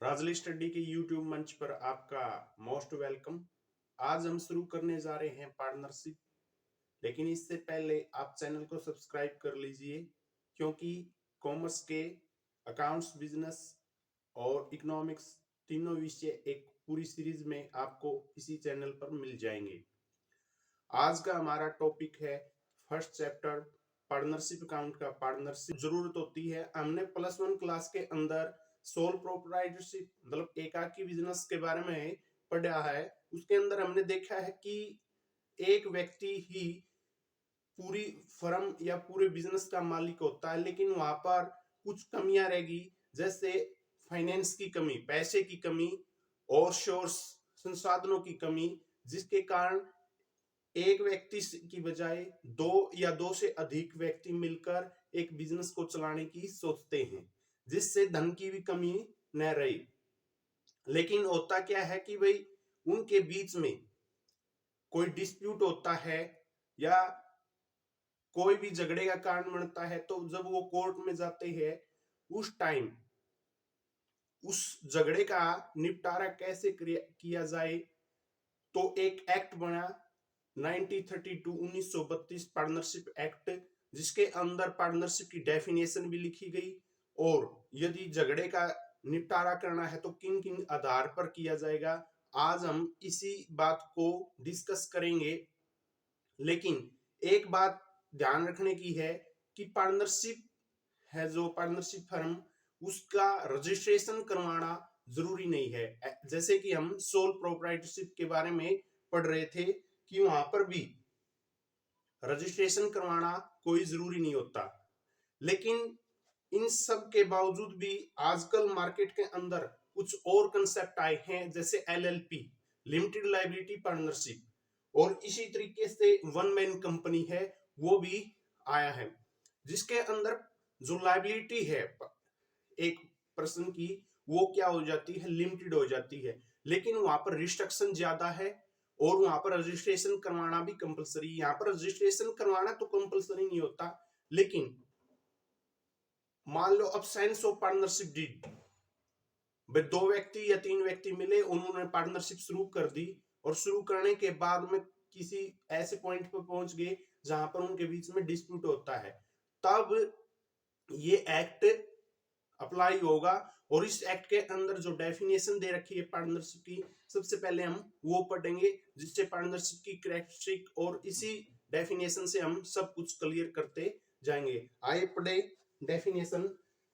Rajli study के YouTube मंच पर आपका मोस्ट वेलकम। आज हम शुरू करने जा रहे हैं पार्टनरशिप, लेकिन इससे पहले आप चैनल को सब्सक्राइब कर लीजिए, क्योंकि कॉमर्स के अकाउंट्स, बिजनेस और इकोनॉमिक्स तीनों विषय एक पूरी सीरीज में आपको इसी चैनल पर मिल जाएंगे। आज का हमारा टॉपिक है फर्स्ट चैप्टर पार्टनरशिप अकाउंट का। पार्टनरशिप जरूरत होती है। हमने +1 क्लास के अंदर सोल प्रोप्राइटरशिप मतलब एकाकी बिजनेस के बारे में पढ़ा है। उसके अंदर हमने देखा है कि एक व्यक्ति ही पूरी फर्म या पूरे बिजनेस का मालिक होता है, लेकिन वहां पर कुछ कमियां रहेगी, जैसे फाइनेंस की कमी, पैसे की कमी और सोर्स संसाधनों की कमी, जिसके कारण एक व्यक्ति की बजाय दो या दो से अधिक व्यक्ति मिलकर एक बिजनेस को चलाने की सोचते हैं, जिससे धन की भी कमी न रही। लेकिन होता क्या है कि भाई उनके बीच में कोई डिस्प्यूट होता है या कोई भी झगड़े का कारण बनता है, तो जब वो कोर्ट में जाते हैं उस टाइम उस झगड़े का निपटारा कैसे किया जाए, तो एक एक्ट बना 1932 पार्टनरशिप एक्ट, जिसके अंदर पार्टनरशिप की डेफिनेशन भी लिखी गई और यदि झगड़े का निपटारा करना है तो किन किन आधार पर किया जाएगा। आज हम इसी बात को डिस्कस करेंगे। लेकिन एक बात ध्यान रखने की है कि पार्टनरशिप है, जो पार्टनरशिप फर्म, उसका रजिस्ट्रेशन करवाना जरूरी नहीं है। जैसे कि हम सोल प्रोप्राइटरशिप के बारे में पढ़ रहे थे कि वहां पर भी रजिस्ट्रेशन करवाना कोई जरूरी नहीं होता। लेकिन इन सब के बावजूद भी आजकल मार्केट के अंदर कुछ और कंसेप्ट आए हैं, जैसे LLP, लिमिटेड लाइबिलिटी पार्टनरशिप, और इसी तरीके से वन मैन कंपनी है, वो भी आया है, जिसके अंदर जो लाइबिलिटी है एक पर्सन की, वो क्या हो जाती है, लिमिटेड हो जाती है, लेकिन वहां पर रिस्ट्रिक्शन ज्यादा है और वहां पर रजिस्ट्रेशन करवाना भी कंपलसरी। यहाँ पर रजिस्ट्रेशन करवाना तो कंपलसरी नहीं होता, लेकिन मान लो अब साइंस ऑफ पार्टनरशिप डीड, भाई दो व्यक्ति या तीन व्यक्ति मिले, उन्होंने पार्टनरशिप शुरू कर दी और शुरू करने के बाद में किसी ऐसे पॉइंट पर पहुंच गए जहां पर उनके बीच में डिस्प्यूट होता है, तब ये एक्ट अप्लाई होगा। और इस एक्ट के अंदर जो डेफिनेशन दे रखी है पार्टनरशिप की, सबसे पहले हम वो पढ़ेंगे, जिससे पार्टनरशिप की कैरेक्टरिस्टिक और इसी डेफिनेशन से हम सब कुछ क्लियर करते जाएंगे। आइए पढ़े डेफिनेशन।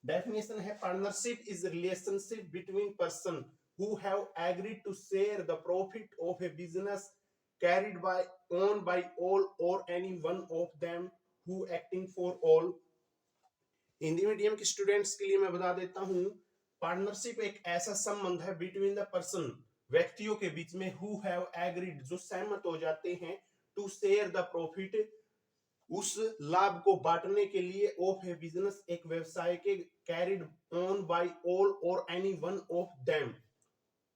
डेफिनेशन है, partnership is relationship between person who have agreed to share the profit of a business carried by owned by all or any one of them who acting for all। Hindi medium के students के लिए मैं बता देता हूं, partnership एक ऐसा संबंध है बिटवीन द पर्सन, व्यक्तियों के बीच में, हु हैव एग्रीड, जो सहमत हो जाते हैं, टू शेयर द प्रॉफिट, उस लाभ को बांटने के लिए, ऑफ ए बिजनेस, एक व्यवसाय के, कैरिड ऑन बाय ऑल और any one of them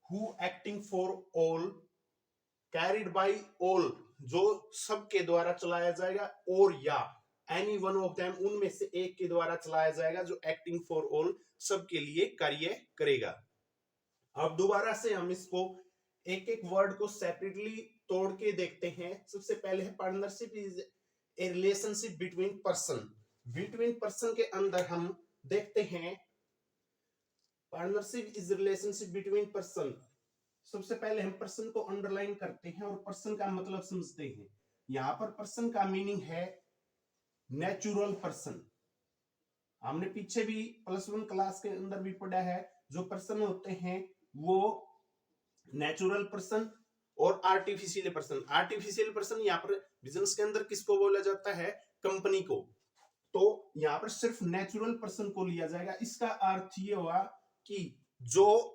who acting for all, carried by all, जो सबके द्वारा चलाया जाएगा, और या एनी वन ऑफ देम, उनमें से एक के द्वारा चलाया जाएगा, जो एक्टिंग फॉर ऑल, सबके लिए कार्य करेगा। अब दोबारा से हम इसको एक एक वर्ड को सेपरेटली तोड़ के देखते हैं। सबसे पहले है, partnership is a relationship between person. Between person के अंदर हम देखते हैं, partnership is relationship between person. सबसे पहले हम पर्सन को अंडरलाइन करते हैं और पर्सन का मतलब समझते हैं। यहां पर पर्सन का मीनिंग है नेचुरल पर्सन। हमने पीछे भी +1 क्लास के अंदर भी पढ़ा है, जो पर्सन होते हैं वो नेचुरल पर्सन और आर्टिफिशियल पर्सन। आर्टिफिशियल पर्सन यहाँ पर बिजनेस के अंदर किसको बोला जाता है, कंपनी को। तो यहाँ पर सिर्फ नेचुरल पर्सन को लिया जाएगा। इसका अर्थ ये हुआ कि जो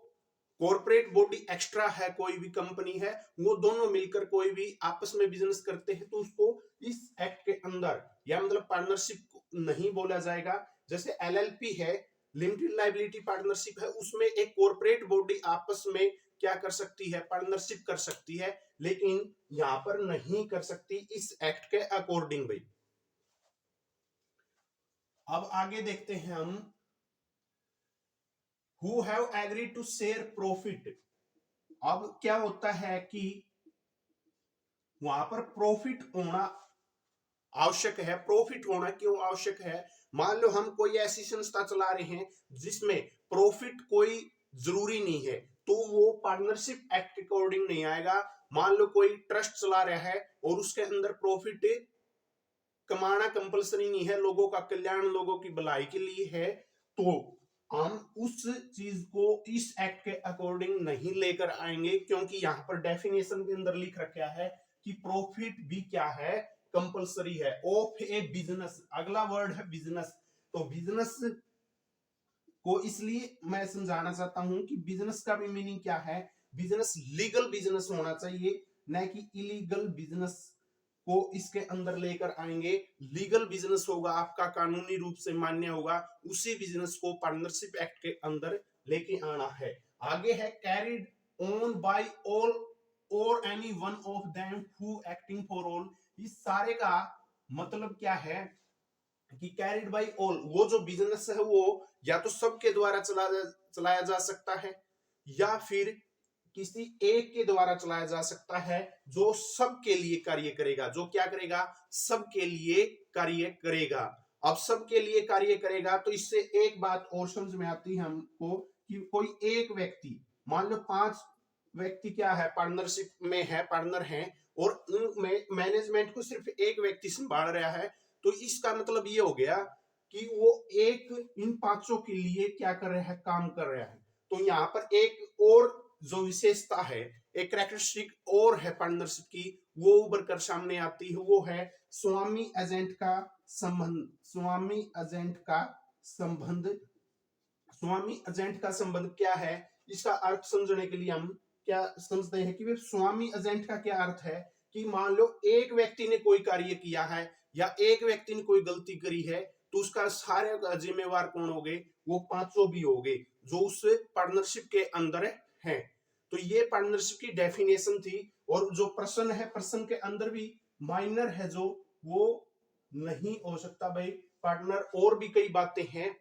कॉर्पोरेट बॉडी एक्स्ट्रा है, कोई भी कंपनी है, वो दोनों मिलकर कोई भी आपस में बिजनेस करते हैं, तो उसको इस एक्ट के अंदर या मतलब पार्टनरशिप नहीं बोला जाएगा। जैसे LLP है, लिमिटेड लाइबिलिटी पार्टनरशिप है, उसमें एक कॉर्पोरेट बॉडी आपस में क्या कर सकती है, पार्टनरशिप कर सकती है, लेकिन यहां पर नहीं कर सकती इस एक्ट के अकॉर्डिंग भाई। अब आगे देखते हैं हम, who have agreed to share profit. अब क्या होता है कि वहां पर प्रॉफिट होना आवश्यक है। प्रॉफिट होना क्यों आवश्यक है? मान लो हम कोई ऐसी संस्था चला रहे हैं जिसमें प्रॉफिट कोई जरूरी नहीं है, तो वो पार्टनरशिप एक्ट के अकॉर्डिंग नहीं आएगा। मान लो कोई ट्रस्ट चला रहा है और उसके अंदर प्रॉफिट कमाना कंपलसरी नहीं है, लोगों का कल्याण, लोगों की भलाई के लिए है, तो हम उस चीज को इस एक्ट के अकॉर्डिंग नहीं लेकर आएंगे, क्योंकि यहाँ पर डेफिनेशन के अंदर लिख रखा है कि प्रॉफिट भी क्या है, कंपलसरी है ऑफ ए बिजनेस। अगला वर्ड है बिजनेस। तो बिजनेस को इसलिए मैं समझाना चाहता हूं कि बिजनेस का भी मीनिंग क्या है। बिजनेस लीगल बिजनेस होना चाहिए, न कि इलीगल बिजनेस को इसके अंदर लेकर आएंगे। लीगल बिजनेस होगा, आपका कानूनी रूप से मान्य होगा, उसी बिजनेस को पार्टनरशिप एक्ट के अंदर लेके आना है। आगे है कैरिड ऑन बाय ऑल और any one of them who acting for all. इस सारे का मतलब क्या है कि कैरिड बाय ऑल, वो जो बिजनेस है वो या तो सबके द्वारा चलाया जा सकता है, या फिर किसी एक के द्वारा चलाया जा सकता है, जो सबके लिए कार्य करेगा। जो क्या करेगा? सबके लिए कार्य करेगा। अब सबके लिए कार्य करेगा तो इससे एक बात और समझ में आती है हमको कि कोई एक व्यक्ति, मान लो 5 व्यक्ति क्या है, पार्टनरशिप में है, पार्टनर है, और उनमें मैनेजमेंट को सिर्फ एक व्यक्ति संभाल रहा है, तो इसका मतलब ये हो गया कि वो एक इन पांचों के लिए क्या कर रहा है, काम कर रहा है। तो यहाँ पर एक और जो विशेषता है, एक कैरेक्टरिस्टिक और है पार्टनरशिप की, वो उभर कर सामने आती है, वो है स्वामी एजेंट का संबंध। स्वामी एजेंट का संबंध। स्वामी एजेंट का संबंध क्या है, इसका अर्थ समझने के लिए हम क्या समझते हैं कि स्वामी एजेंट का क्या अर्थ है कि मान लो एक व्यक्ति ने कोई कार्य किया है या एक व्यक्ति ने कोई गलती करी है, तो उसका सारे का जिम्मेवार कौन हो गए? वो पांचों भी हो गए जो उस पार्टनरशिप के अंदर है। तो ये पार्टनरशिप की डेफिनेशन थी। और जो प्रश्न है, प्रश्न के अंदर भी माइनर है जो वो नहीं हो सकता भाई पार्टनर, और भी कई बातें हैं,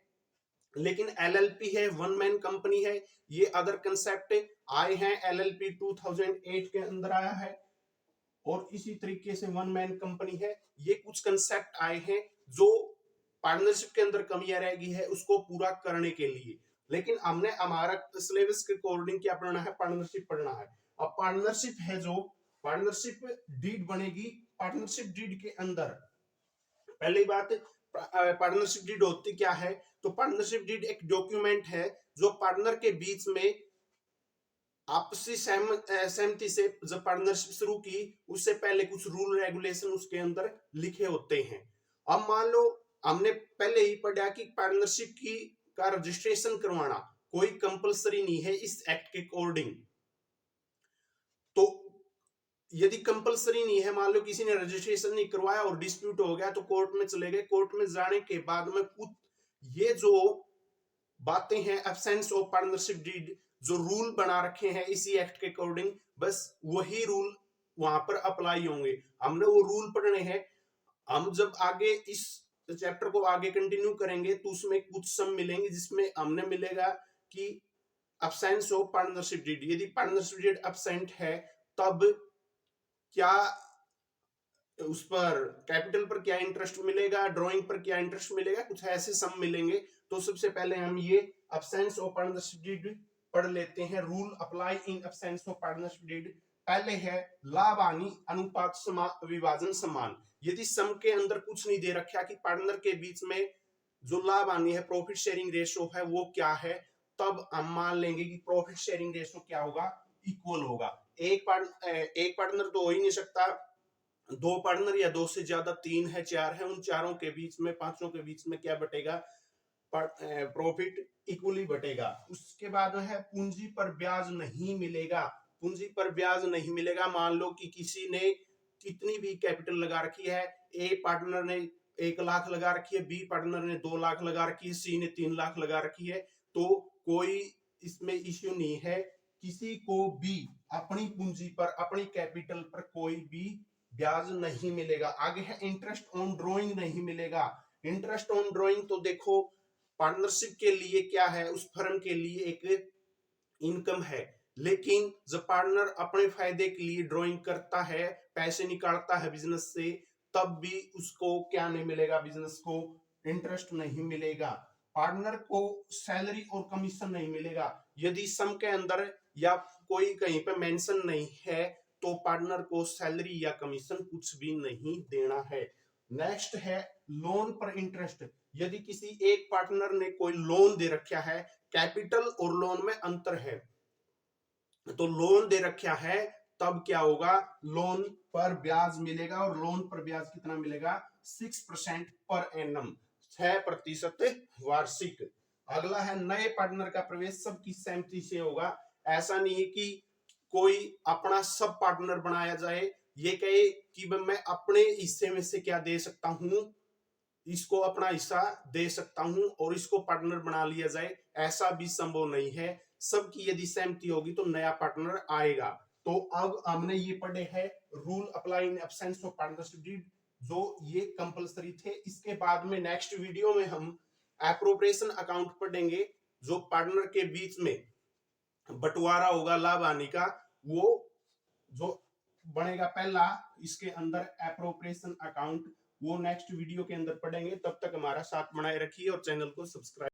लेकिन एलएलपी है, वन मैन कंपनी है, ये अदर कंसेप्ट आए हैं। एलएलपी 2008 के अंदर आया है, और इसी तरीके से वन मैन कंपनी है। ये कुछ कंसेप्ट आए हैं जो पार्टनरशिप के अंदर कमियां रह गई है उसको पूरा करने के लिए। लेकिन हमने हमारा सिलेबस के अकॉर्डिंग क्या पढ़ना है? पार्टनरशिप पढ़ना है। अब पार्टनरशिप है जो पार्टनरशिप डीड बनेगी, पार्टनरशिप डीड के अंदर पहली बात, पार्टनरशिप डीड होती क्या है? तो पार्टनरशिप डीड एक डॉक्यूमेंट है जो पार्टनर के बीच में आपसी सहमति से जब पार्टनरशिप शुरू की, उससे पहले कुछ रूल रेगुलेशन उसके अंदर लिखे होते हैं। अब मान लो हमने पहले ही पढ़ा कि पार्टनरशिप की का रजिस्ट्रेशन करवाना कोई कंपलसरी नहीं है इस एक्ट के अकॉर्डिंग। तो यदि कंपलसरी नहीं है, मान लो किसी ने रजिस्ट्रेशन नहीं करवाया और डिस्प्यूट हो गया, तो कोर्ट में चले गए। कोर्ट में जाने के बाद में कुछ ये जो बातें हैं, एब्सेंस ऑफ पार्टनरशिप डीड, जो रूल बना रखे हैं इसी एक्ट के अकॉर्डिंग, बस वही रूल वहां पर अप्लाई होंगे। हमने वो रूल पढ़ने हैं। हम जब आगे इस चैप्टर को आगे कंटिन्यू करेंगे तो उसमें कुछ सम मिलेंगे जिसमें हमने मिलेगा कि एब्सेंस ऑफ पार्टनरशिप डीड, यदि पार्टनरशिप डीड एब्सेंट है तब क्या उस पर कैपिटल पर क्या इंटरेस्ट मिलेगा, ड्राइंग पर क्या इंटरेस्ट मिलेगा, कुछ ऐसे सम मिलेंगे। तो सबसे पहले हम ये एब्सेंस ऑफ पार्टनरशिप डीड पढ़ लेते हैं। Rule apply in absence of partnership deed. पहले है लाभ हानि अनुपात विभाजन समान। यदि सम के अंदर कुछ नहीं दे रखा कि पार्टनर के बीच में जो लाभ हानि है, प्रॉफिट शेयरिंग रेशो है, वो क्या है, तब हम मान लेंगे कि प्रॉफिट शेयरिंग रेशो क्या होगा, इक्वल होगा। एक पार्टनर तो हो ही नहीं सकता, दो पार्टनर या दो से ज्यादा, तीन है, चार है, उन चारों के बीच में, पांचों के बीच में क्या बटेगा? Profit equally बटेगा। उसके बाद है पूंजी पर ब्याज नहीं मिलेगा। पूंजी पर ब्याज नहीं मिलेगा। मान लो कि किसी ने कितनी भी कैपिटल लगा रखी है, ए पार्टनर ने 1 लाख लगा रखी है, बी पार्टनर ने 2 लाख लगा रखी है, सी ने 3 लाख लगा रखी है, तो कोई इसमें इश्यू नहीं है। किसी को भी अपनी पूंजी पर, अपनी कैपिटल पर कोई भी ब्याज नहीं मिलेगा। आगे है इंटरेस्ट ऑन ड्रॉइंग नहीं मिलेगा। इंटरेस्ट ऑन ड्रॉइंग तो देखो पार्टनरशिप के लिए क्या है, उस फर्म के लिए एक इनकम है। लेकिन जब पार्टनर अपने फायदे के लिए ड्राइंग करता है, पैसे निकालता है बिजनेस से, तब भी उसको क्या नहीं मिलेगा, बिजनेस को इंटरेस्ट नहीं मिलेगा, पार्टनर को सैलरी और कमीशन नहीं मिलेगा। यदि सम के अंदर या कोई कहीं पे मेंशन नहीं है तो पार्टनर को सैलरी या कमीशन कुछ भी नहीं देना है। नेक्स्ट है लोन पर इंटरेस्ट। यदि किसी एक पार्टनर ने कोई लोन दे रखा है, कैपिटल और लोन में अंतर है, तो लोन दे रखा है तब क्या होगा, लोन पर ब्याज मिलेगा, और लोन पर ब्याज कितना मिलेगा, 6% पर एनम, 6% वार्षिक। अगला है नए पार्टनर का प्रवेश सबकी सहमति से होगा। ऐसा नहीं है कि कोई अपना सब पार्टनर बनाया जाए, ये कहे कि मैं अपने हिस्से में से क्या दे सकता हूं, इसको अपना हिस्सा दे सकता हूं और इसको पार्टनर बना लिया जाए, ऐसा भी संभव नहीं है। सबकी यदि सहमति होगी तो नया पार्टनर आएगा। तो अब हमने ये पढ़े हैं rule apply in absence of partnership deed, जो ये कंपलसरी थे। इसके बाद में नेक्स्ट वीडियो में हम एप्रोप्रिएशन अकाउंट पढ़ेंगे, जो पार्टनर के बीच में बंटवारा होगा लाभ हानि का, वो जो बनेगा पहला इसके अंदर एप्रोप्रिएशन अकाउंट, वो नेक्स्ट वीडियो के अंदर पढ़ेंगे। तब तक हमारा साथ बनाए रखिए और चैनल को सब्सक्राइब